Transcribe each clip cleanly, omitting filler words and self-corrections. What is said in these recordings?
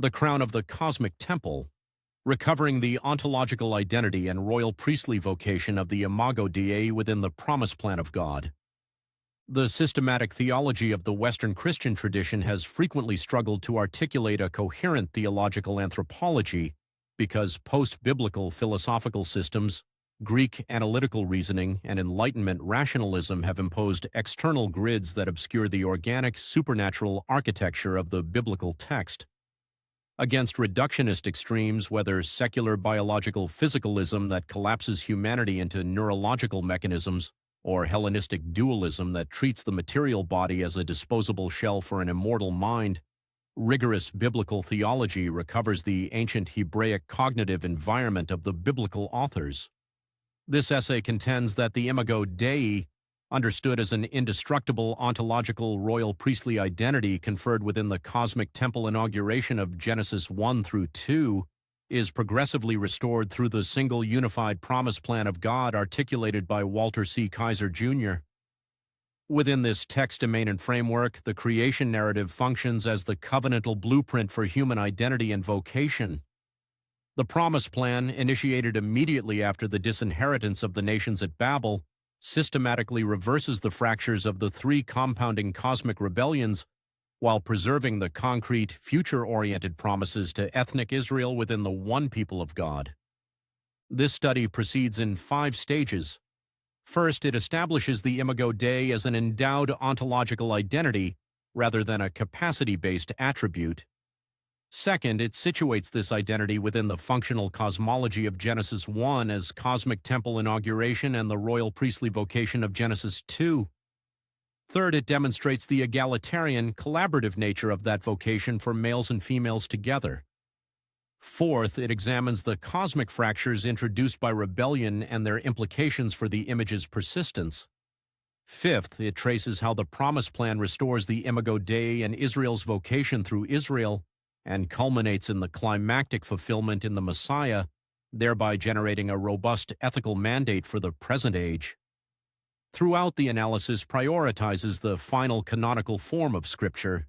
The Crown of the Cosmic Temple, recovering the ontological identity and royal priestly vocation of the Imago Dei within the promise plan of God. The systematic theology of the Western Christian tradition has frequently struggled to articulate a coherent theological anthropology because post-biblical philosophical systems, Greek analytical reasoning, and Enlightenment rationalism have imposed external grids that obscure the organic, supernatural architecture of the biblical text. Against reductionist extremes, whether secular biological physicalism that collapses humanity into neurological mechanisms, or Hellenistic dualism that treats the material body as a disposable shell for an immortal mind, rigorous biblical theology recovers the ancient Hebraic cognitive environment of the biblical authors. This essay contends that the Imago Dei, understood as an indestructible ontological royal priestly identity conferred within the cosmic temple inauguration of Genesis 1 through 2, is progressively restored through the single unified promise plan of God articulated by Walter C. Kaiser, Jr. Within this text domain and framework, the creation narrative functions as the covenantal blueprint for human identity and vocation. The promise plan, initiated immediately after the disinheritance of the nations at Babel, systematically reverses the fractures of the three compounding cosmic rebellions while preserving the concrete, future-oriented promises to ethnic Israel within the one people of God. This study proceeds in 5 stages. First, it establishes the Imago Dei as an endowed ontological identity rather than a capacity-based attribute. Second, it situates this identity within the functional cosmology of Genesis 1 as cosmic temple inauguration and the royal priestly vocation of Genesis 2. Third, it demonstrates the egalitarian, collaborative nature of that vocation for males and females together. Fourth, it examines the cosmic fractures introduced by rebellion and their implications for the image's persistence. Fifth, it traces how the promise plan restores the Imago Dei and Israel's vocation through Israel, and culminates in the climactic fulfillment in the Messiah, thereby generating a robust ethical mandate for the present age. Throughout, the analysis prioritizes the final canonical form of Scripture,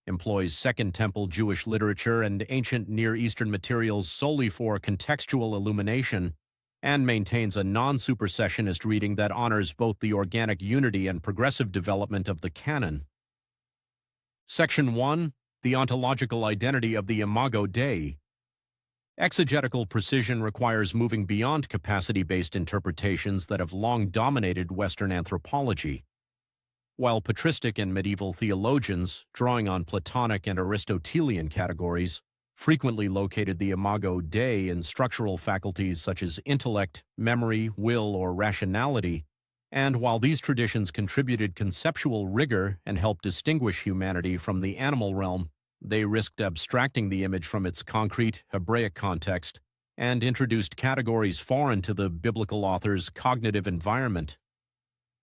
employs Second Temple Jewish literature and ancient Near Eastern materials solely for contextual illumination, and maintains a non-supersessionist reading that honors both the organic unity and progressive development of the canon. Section 1. The ontological identity of the Imago Dei. Exegetical precision requires moving beyond capacity-based interpretations that have long dominated Western anthropology. While patristic and medieval theologians, drawing on Platonic and Aristotelian categories, frequently located the Imago Dei in structural faculties such as intellect, memory, will, or rationality, and while these traditions contributed conceptual rigor and helped distinguish humanity from the animal realm, they risked abstracting the image from its concrete Hebraic context and introduced categories foreign to the biblical author's cognitive environment.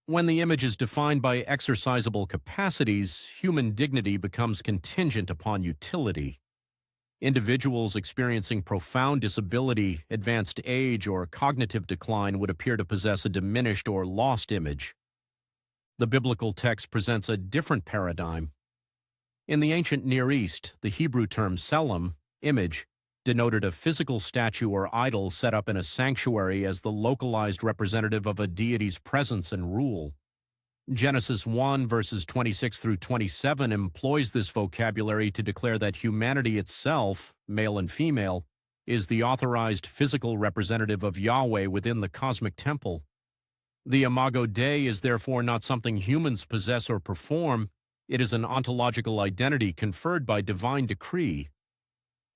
When the image is defined by exercisable capacities, human dignity becomes contingent upon utility. Individuals experiencing profound disability, advanced age, or cognitive decline would appear to possess a diminished or lost image. The biblical text presents a different paradigm. In the ancient Near East, the Hebrew term selim, image, denoted a physical statue or idol set up in a sanctuary as the localized representative of a deity's presence and rule. Genesis 1 verses 26 through 27 employs this vocabulary to declare that humanity itself, male and female, is the authorized physical representative of Yahweh within the cosmic temple. The Imago Dei is therefore not something humans possess or perform. It is an ontological identity conferred by divine decree.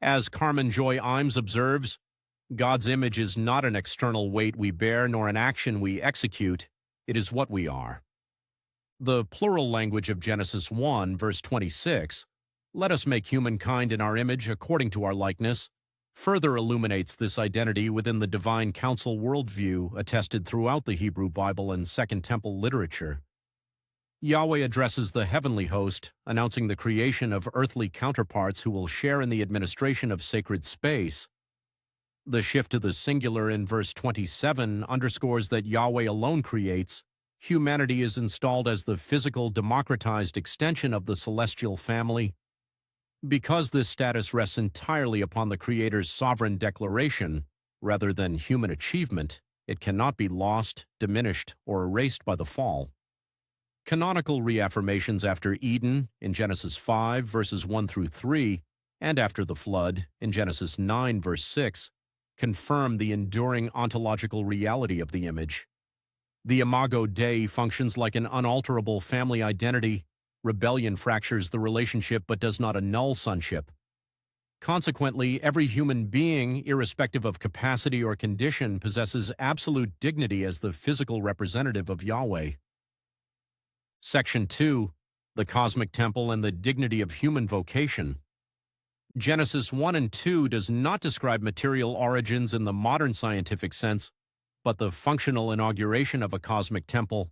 As Carmen Joy Imes observes, God's image is not an external weight we bear nor an action we execute. It is what we are. The plural language of Genesis 1, verse 26, "Let us make humankind in our image according to our likeness," further illuminates this identity within the divine council worldview attested throughout the Hebrew Bible and Second Temple literature. Yahweh addresses the heavenly host, announcing the creation of earthly counterparts who will share in the administration of sacred space. The shift to the singular in verse 27 underscores that Yahweh alone creates. Humanity is installed as the physical, democratized extension of the celestial family. Because this status rests entirely upon the Creator's sovereign declaration, rather than human achievement, it cannot be lost, diminished, or erased by the fall. Canonical reaffirmations after Eden in Genesis 5, verses 1 through 3, and after the flood in Genesis 9, verse 6, confirm the enduring ontological reality of the image. The Imago Dei functions like an unalterable family identity. Rebellion fractures the relationship but does not annul sonship. Consequently, every human being, irrespective of capacity or condition, possesses absolute dignity as the physical representative of Yahweh. Section 2. The Cosmic Temple and the Dignity of Human Vocation. Genesis 1 and 2 does not describe material origins in the modern scientific sense, but the functional inauguration of a cosmic temple.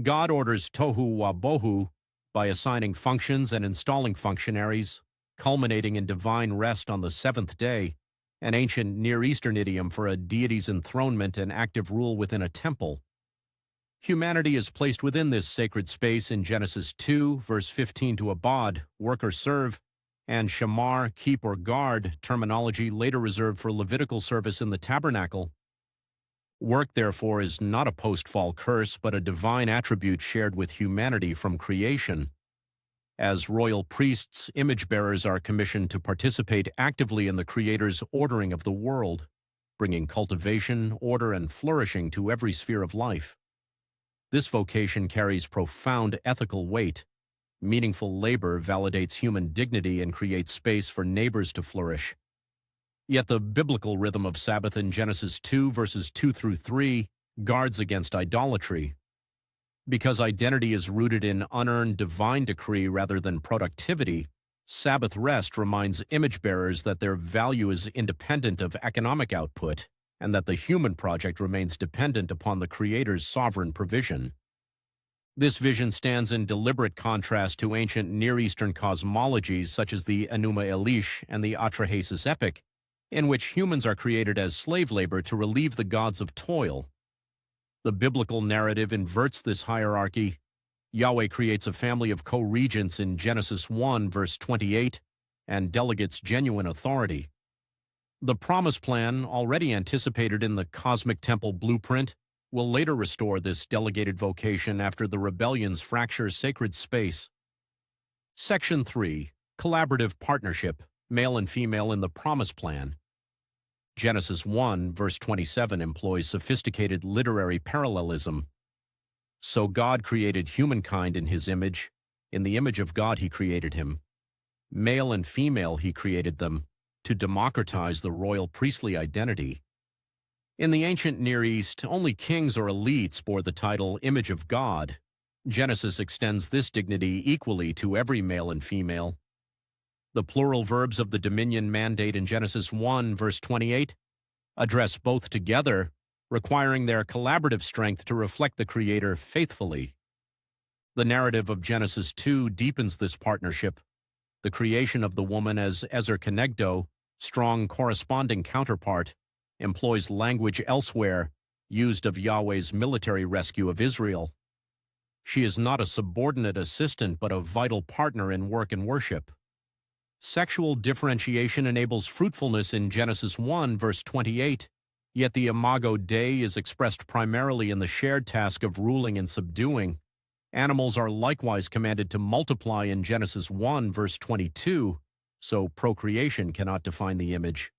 God orders tohu wa bohu by assigning functions and installing functionaries, culminating in divine rest on the seventh day, an ancient Near Eastern idiom for a deity's enthronement and active rule within a temple. Humanity is placed within this sacred space in Genesis 2, verse 15 to abad, work or serve, and shamar, keep or guard, terminology later reserved for Levitical service in the tabernacle. Work, therefore, is not a post-fall curse, but a divine attribute shared with humanity from creation. As royal priests, image-bearers are commissioned to participate actively in the Creator's ordering of the world, bringing cultivation, order, and flourishing to every sphere of life. This vocation carries profound ethical weight. Meaningful labor validates human dignity and creates space for neighbors to flourish. Yet the biblical rhythm of Sabbath in Genesis 2, verses 2 through 3, guards against idolatry. Because identity is rooted in unearned divine decree rather than productivity, Sabbath rest reminds image-bearers that their value is independent of economic output, and that the human project remains dependent upon the Creator's sovereign provision. This vision stands in deliberate contrast to ancient Near Eastern cosmologies such as the Enuma Elish and the Atrahasis epic, in which humans are created as slave labor to relieve the gods of toil. The biblical narrative inverts this hierarchy. Yahweh creates a family of co-regents in Genesis 1, verse 28, and delegates genuine authority. The promise plan, already anticipated in the Cosmic Temple blueprint, will later restore this delegated vocation after the rebellions fracture sacred space. Section 3. Collaborative Partnership, Male and Female in the Promise Plan. Genesis 1, verse 27 employs sophisticated literary parallelism. So God created humankind in his image. In the image of God he created him. Male and female he created them, to democratize the royal priestly identity. In the ancient Near East, only kings or elites bore the title Image of God. Genesis extends this dignity equally to every male and female. The plural verbs of the dominion mandate in Genesis 1, verse 28, address both together, requiring their collaborative strength to reflect the Creator faithfully. The narrative of Genesis 2 deepens this partnership. The creation of the woman as Ezer Kenegdo, strong corresponding counterpart, employs language elsewhere, used of Yahweh's military rescue of Israel. She is not a subordinate assistant but a vital partner in work and worship. Sexual differentiation enables fruitfulness in Genesis 1, verse 28, yet the Imago Dei is expressed primarily in the shared task of ruling and subduing. Animals are likewise commanded to multiply in Genesis 1, verse 22, so procreation cannot define the image.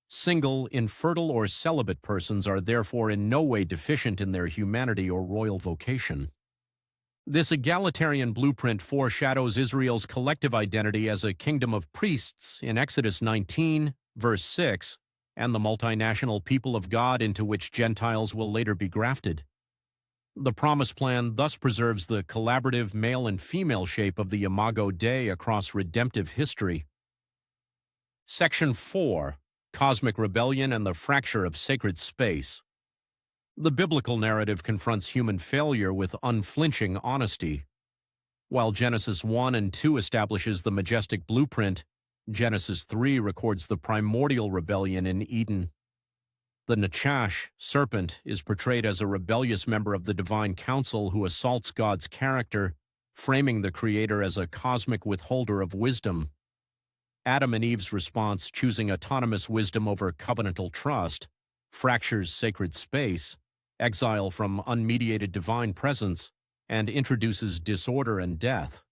Single, infertile, or celibate persons are therefore in no way deficient in their humanity or royal vocation. This egalitarian blueprint foreshadows Israel's collective identity as a kingdom of priests in Exodus 19, verse 6, and the multinational people of God into which Gentiles will later be grafted. The Promise Plan thus preserves the collaborative male and female shape of the Imago Dei across redemptive history. Section 4. Cosmic Rebellion and the Fracture of Sacred Space. The biblical narrative confronts human failure with unflinching honesty. While Genesis 1 and 2 establishes the majestic blueprint, Genesis 3 records the primordial rebellion in Eden. The Nachash, serpent, is portrayed as a rebellious member of the divine council who assaults God's character, framing the Creator as a cosmic withholder of wisdom. Adam and Eve's response, choosing autonomous wisdom over covenantal trust, fractures sacred space, exile from unmediated divine presence, and introduces disorder and death.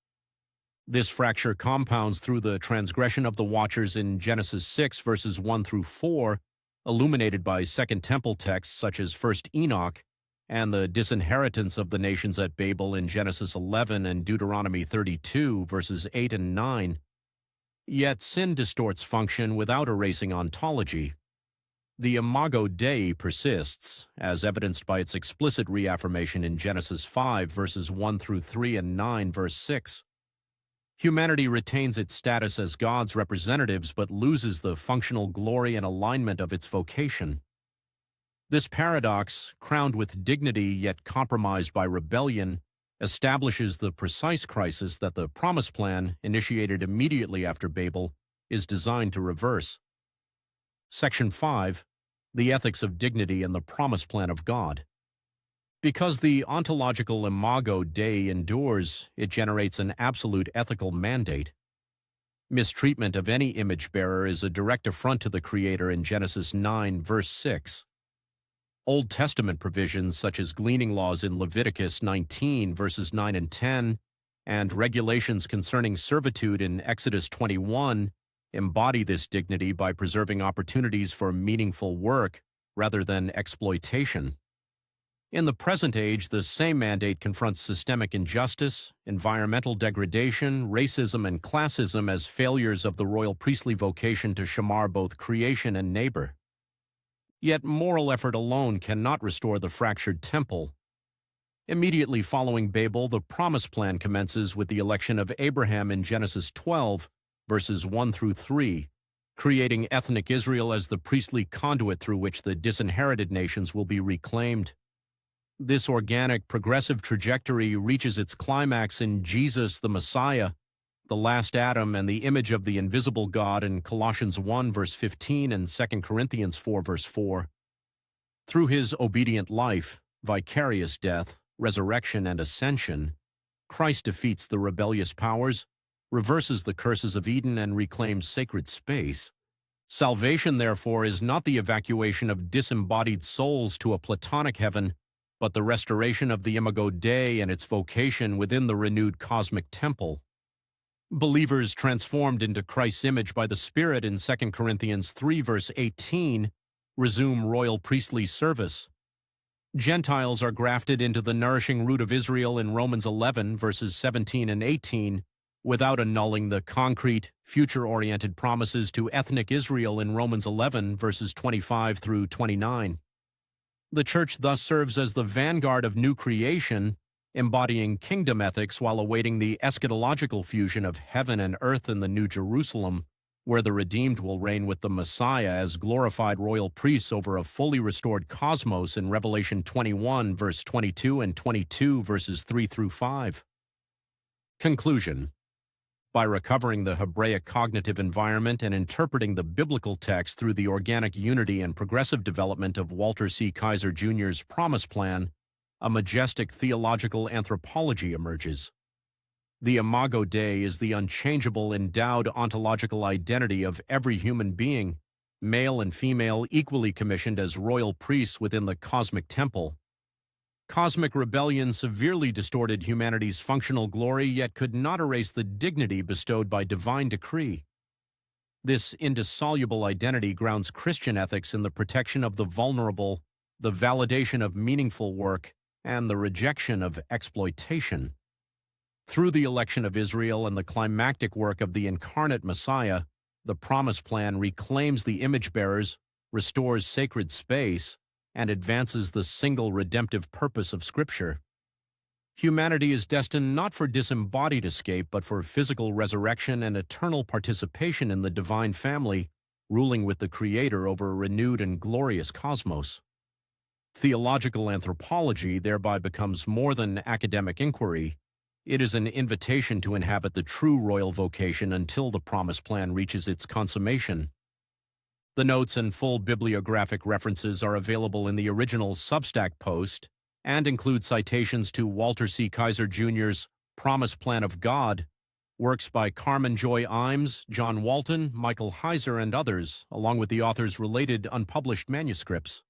This fracture compounds through the transgression of the Watchers in Genesis 6 verses 1 through 4, illuminated by Second Temple texts such as 1 Enoch, and the disinheritance of the nations at Babel in Genesis 11 and Deuteronomy 32 verses 8 and 9. Yet sin distorts function without erasing ontology. The Imago Dei persists, as evidenced by its explicit reaffirmation in Genesis 5 verses 1 through 3 and 9 verse 6. Humanity retains its status as God's representatives but loses the functional glory and alignment of its vocation. This paradox, crowned with dignity yet compromised by rebellion, establishes the precise crisis that the Promise Plan, initiated immediately after Babel, is designed to reverse. Section 5. The Ethics of Dignity and the Promise Plan of God. Because the ontological Imago Dei endures, it generates an absolute ethical mandate. Mistreatment of any image-bearer is a direct affront to the Creator in Genesis 9, verse 6. Old Testament provisions such as gleaning laws in Leviticus 19, verses 9 and 10, and regulations concerning servitude in Exodus 21 embody this dignity by preserving opportunities for meaningful work rather than exploitation. In the present age, the same mandate confronts systemic injustice, environmental degradation, racism, and classism as failures of the royal priestly vocation to shamar both creation and neighbor. Yet moral effort alone cannot restore the fractured temple. Immediately following Babel, the Promise Plan commences with the election of Abraham in Genesis 12, verses 1 through 3, creating ethnic Israel as the priestly conduit through which the disinherited nations will be reclaimed. This organic, progressive trajectory reaches its climax in Jesus the Messiah, the last Adam and the image of the invisible God in Colossians 1 verse 15 and 2 Corinthians 4 verse 4. Through his obedient life, vicarious death, resurrection, and ascension, Christ defeats the rebellious powers, reverses the curses of Eden, and reclaims sacred space. Salvation, therefore, is not the evacuation of disembodied souls to a Platonic heaven, but the restoration of the Imago Dei and its vocation within the renewed cosmic temple. Believers transformed into Christ's image by the Spirit in 2 Corinthians 3 verse 18 resume royal priestly service. Gentiles are grafted into the nourishing root of Israel in Romans 11 verses 17 and 18 without annulling the concrete, future-oriented promises to ethnic Israel in Romans 11 verses 25 through 29. The Church thus serves as the vanguard of new creation, embodying kingdom ethics while awaiting the eschatological fusion of heaven and earth in the New Jerusalem, where the redeemed will reign with the Messiah as glorified royal priests over a fully restored cosmos in Revelation 21, verse 22 and 22, verses 3 through 5. Conclusion. By recovering the Hebraic cognitive environment and interpreting the biblical text through the organic unity and progressive development of Walter C. Kaiser Jr.'s Promise Plan, a majestic theological anthropology emerges. The Imago Dei is the unchangeable endowed ontological identity of every human being, male and female equally commissioned as royal priests within the cosmic temple. Cosmic rebellion severely distorted humanity's functional glory, yet could not erase the dignity bestowed by divine decree. This indissoluble identity grounds Christian ethics in the protection of the vulnerable, the validation of meaningful work, and the rejection of exploitation. Through the election of Israel and the climactic work of the incarnate Messiah, the Promise Plan reclaims the image-bearers, restores sacred space, and advances the single redemptive purpose of Scripture. Humanity is destined not for disembodied escape, but for physical resurrection and eternal participation in the divine family, ruling with the Creator over a renewed and glorious cosmos. Theological anthropology thereby becomes more than academic inquiry. It is an invitation to inhabit the true royal vocation until the Promise Plan reaches its consummation. The notes and full bibliographic references are available in the original Substack post and include citations to Walter C. Kaiser Jr.'s Promise Plan of God, works by Carmen Joy Imes, John Walton, Michael Heiser, and others, along with the author's related unpublished manuscripts.